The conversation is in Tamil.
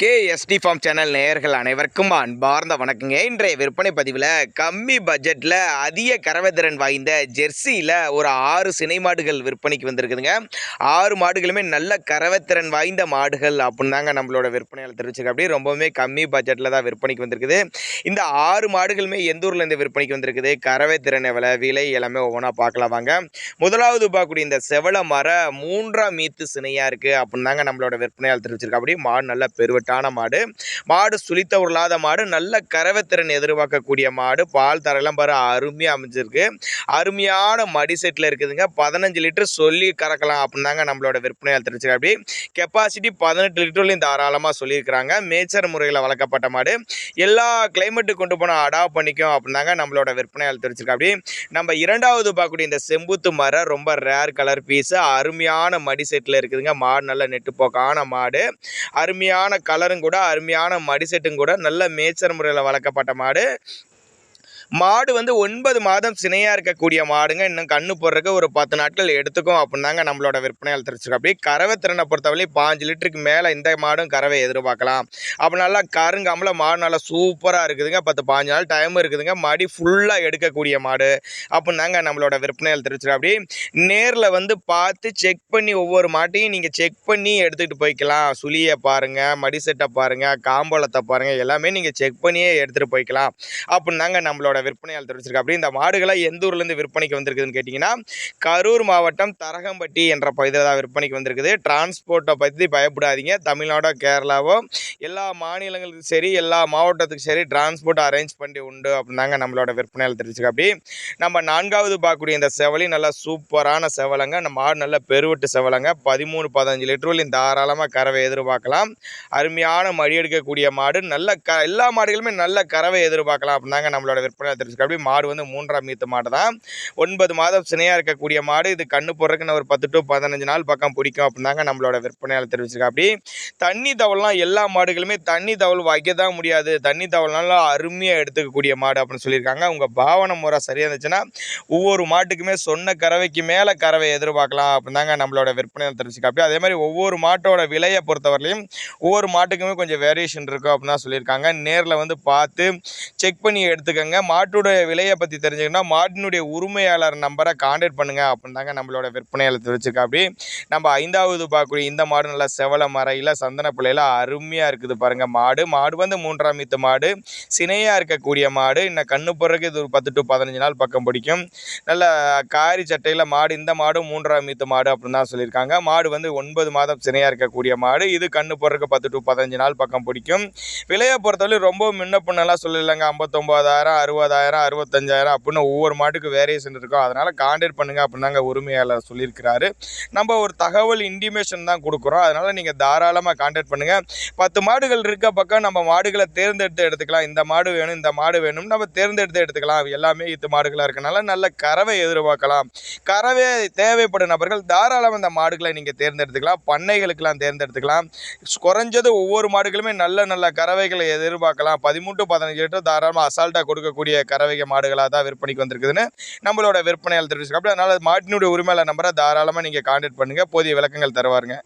கேஎஸ்டி ஃபார்ம் சேனல் நேயர்கள் அனைவருக்கும் அன்பார்ந்த வணக்கங்க. இன்றைய விற்பனை பதிவில் கம்மி பட்ஜெட்டில் அதிக கறவைத்திறன் வாய்ந்த ஜெர்சியில் ஒரு 6 சினை மாடுகள் விற்பனைக்கு வந்திருக்குதுங்க. 6 மாடுகளுமே நல்ல கறவைத்திறன் வாய்ந்த மாடுகள் அப்படின்னு தாங்க நம்மளோட விற்பனையால் தெரிவிச்சிருக்கு. அப்படி ரொம்பவுமே கம்மி பட்ஜெட்டில் தான் விற்பனைக்கு வந்திருக்குது. இந்த 6 மாடுகளுமே எந்த ஊர்லேருந்து விற்பனைக்கு வந்திருக்குது, கறவைத்திறன் எவ்வளோ, விலை எல்லாமே ஒவ்வொன்றா பார்க்கலாம் வாங்க. முதலாவது பார்க்கக்கூடிய இந்த செவல மர 3ஆம் மீத்து சினையாக இருக்குது அப்படின்னு தாங்க நம்மளோட விற்பனையால் தெரிவிச்சிருக்கு. அப்படி மாடு நல்ல பெருவட்டான மாடு சுழித்த உருளாத மாடு, நல்ல கறவைத்திறன் எதிர்பார்க்கக்கூடிய மாடு, பால் தரையெல்லாம் பாரு அருமையாக அமைஞ்சிருக்கு. அருமையான மடி செட்டில் இருக்குதுங்க. 15 லிட்டர் சொல்லி கறக்கலாம் அப்படின்னு தாங்க நம்மளோட விற்பனையால் தெரிவிச்சிருக்கு. அப்படி கெப்பாசிட்டி 18 லிட்டர்லையும் தாராளமாக சொல்லியிருக்கிறாங்க. மேய்ச்சல் முறையில் வளர்க்கப்பட்ட மாடு, எல்லா கிளைமேட்டுக்கு கொண்டு போனால் அடாப்ட் பண்ணிக்கும் அப்படின்னு தாங்க நம்மளோட விற்பனையால் தெரிவிச்சிருக்கு. அப்படி நம்ம இரண்டாவது பார்க்கக்கூடிய இந்த செம்புத்து மர ரொம்ப ரேர் கலர் பீஸு, அருமையான மடி செட்டில் இருக்குதுங்க. மாடு நல்ல நெட்டுப்போக்கான மாடு, அருமையான கலரும் கூட, அருமையான மடி செட்டும் கூட, நல்ல மேய்ச்சல் முறையில் வளர்க்கப்பட்ட மாடு. மாடு வந்து 9 மாதம் சினையாக இருக்கக்கூடிய மாடுங்க. இன்னும் கண்ணு போடுறதுக்கு ஒரு 10 நாட்கள் எடுத்துக்கும் அப்படின்னாங்க நம்மளோட விற்பனையால் தெரிஞ்சுக்கோ. அப்படி கறவை திறனை பொறுத்தவரை 5 லிட்டருக்கு மேலே இந்த மாடும் கறவை எதிர்பார்க்கலாம். அப்போ நல்லா கருங்காமல மாடு நல்லா சூப்பராக இருக்குதுங்க. 10-15 நாள் டைம் இருக்குதுங்க. மடி ஃபுல்லாக எடுக்கக்கூடிய மாடு அப்படின்னாங்க நம்மளோட விற்பனையால் தெரிஞ்சுக்கோ. அப்படி நேரில் வந்து பார்த்து செக் பண்ணி ஒவ்வொரு மாட்டையும் நீங்கள் செக் பண்ணி எடுத்துகிட்டு போய்க்கலாம். சுழியை பாருங்கள், மடி செட்டை பாருங்கள், காம்போலத்தை பாருங்கள், எல்லாமே நீங்கள் செக் பண்ணியே எடுத்துகிட்டு போய்க்கலாம் அப்படின்னாங்க நம்மளோட விற்பனையால் தெரிவிச்சிருக்கு. அப்படி இந்த மாடுகளை எந்த ஊர்லேருந்து விற்பனைக்கு வந்திருக்குதுன்னு கேட்டிங்கன்னா, கரூர் மாவட்டம் தரகம்பட்டி என்ற பகுதியில் தான் விற்பனைக்கு வந்திருக்குது. டிரான்ஸ்போர்ட்டை பற்றி பயப்படாதீங்க. தமிழ்நாடோ கேரளாவோ எல்லா மாநிலங்களுக்கும் சரி, எல்லா மாவட்டத்துக்கும் சரி டிரான்ஸ்போர்ட் அரேஞ்ச் பண்ணி உண்டு அப்படின்னாங்க நம்மளோட விற்பனையால் தெரிவிச்சிருக்கு. அப்படி நம்ம 4வது பார்க்கக்கூடிய இந்த செவலி நல்லா சூப்பரான செவலங்க. நம்ம மாடு நல்ல பெருவெட்டு செவலங்க. 13-15 லிட்டர் தாராளமாக கறவை எதிர்பார்க்கலாம். அருமையான மடி எடுக்கக்கூடிய மாடு, நல்ல எல்லா மாடுகளுமே நல்ல கறவை எதிர்பார்க்கலாம் அப்படின்னாங்க நம்மளோட விற்பனை தெரிஞ்சுக்க. அப்படி மாடு வந்து 3ஆம் மீத்து மாடு தான். 9 மாதம் சினையாக இருக்கக்கூடிய மாடு. இது கண்ணு போடுறதுக்கு ஒரு 10-15 நாள் பக்கம் பிடிக்கும் அப்படின்னாங்க நம்மளோட விற்பனையால் தெரிவிச்சிருக்க. அப்படி தண்ணி தவள்லாம் எல்லா மாடுகளுமே தண்ணி தவள் வைக்க தான் முடியாது, தண்ணி தவள்னால அருமையாக எடுத்துக்கக்கூடிய மாடு அப்படின்னு சொல்லியிருக்காங்க. உங்கள் பாவனை முறை சரியாக இருந்துச்சுன்னா ஒவ்வொரு மாட்டுக்குமே சொன்ன கறவைக்கு மேலே கறவை எதிர்பார்க்கலாம் அப்படின்னாங்க நம்மளோட விற்பனையால் தெரிவிச்சிருக்க. அப்படி அதே மாதிரி ஒவ்வொரு மாட்டோட விலையை பொறுத்தவரையிலையும் ஒவ்வொரு மாட்டுக்குமே கொஞ்சம் வேரியேஷன் இருக்கும் அப்படின்னு தான் சொல்லியிருக்காங்க. நேரில் வந்து பார்த்து செக் பண்ணி எடுத்துக்கோங்க. மாட்டுடைய விலையை பற்றி தெரிஞ்சுக்கணும்னா மாட்டினுடைய உரிமையாளர் நம்பரை கான்டாக்ட் பண்ணுங்க அப்படின்னு தாங்க நம்மளோட விற்பனையாளர் தெரிவிச்சிருக்கா. அப்படி நம்ம 5வது பார்க்கக்கூடிய இந்த மாடு நல்லா செவல மறையில் சந்தன பிள்ளையில அருமையாக இருக்குது பாருங்கள். மாடு வந்து 3ஆம் மீத்து மாடு, சினையாக இருக்கக்கூடிய மாடு. இன்னும் கண்ணு போடுறதுக்கு இது ஒரு 10-15 நாள் பக்கம் பிடிக்கும். நல்ல காரி சட்டையில் மாடு. இந்த மாடும் 3ஆம் மீத்து மாடு அப்படின்னு தான் சொல்லியிருக்காங்க. மாடு வந்து 9 மாதம் சினையாக இருக்கக்கூடிய மாடு. இது கண்ணு போடுறதுக்கு 10-15 நாள் பக்கம் பிடிக்கும். விலையை பொறுத்தவரை ரொம்ப முன்ன பின்னெல்லாம் சொல்லலைங்க. 59,000, 60,000, 65,000 அப்படின்னு ஒவ்வொரு மாட்டுக்கு வேரியேஷன் இருக்கும். அதனால் கான்டாக்ட் பண்ணுங்கள் அப்படின்னாங்க உரிமையாளர் சொல்லியிருக்கிறாரு. நம்ம ஒரு தகவல் இன்டிமேஷன் தான் கொடுக்குறோம். அதனால் நீங்கள் தாராளமாக கான்டாக்ட் பண்ணுங்கள். 10 மாடுகள் இருக்க பக்கம் நம்ம மாடுகளை தேர்ந்தெடுத்து எடுத்துக்கலாம். இந்த மாடு வேணும், இந்த மாடு வேணும், நம்ம தேர்ந்தெடுத்து எடுத்துக்கலாம். எல்லாமே இது மாடுகளாக இருக்கனால நல்ல கறவை எதிர்பார்க்கலாம். கறவை தேவைப்படும் நபர்கள் தாராளமாக இந்த மாடுகளை நீங்கள் தேர்ந்தெடுத்துக்கலாம். பண்ணைகளுக்கெல்லாம் தேர்ந்தெடுத்துக்கலாம். குறைஞ்சது ஒவ்வொரு மாடுகளுமே நல்ல கறவைகளை எதிர்பார்க்கலாம். 13-15 லிட்டர் தாராளமாக அசால்ட்டாக கொடுக்கக்கூடிய கறவைக மாடுகளாக தான் விற்பனைக்கு வந்திருக்குதுன்னு நம்மளோட விற்பனையால் தெரிவிச்சிருக்கோம். அப்படி அதனால் மாட்டினுடைய உரிமையாளர் நம்பரை தாராளமாக நீங்கள் கான்டாக்ட் பண்ணுங்கள். போதிய விளக்கங்கள் தருவாருங்க.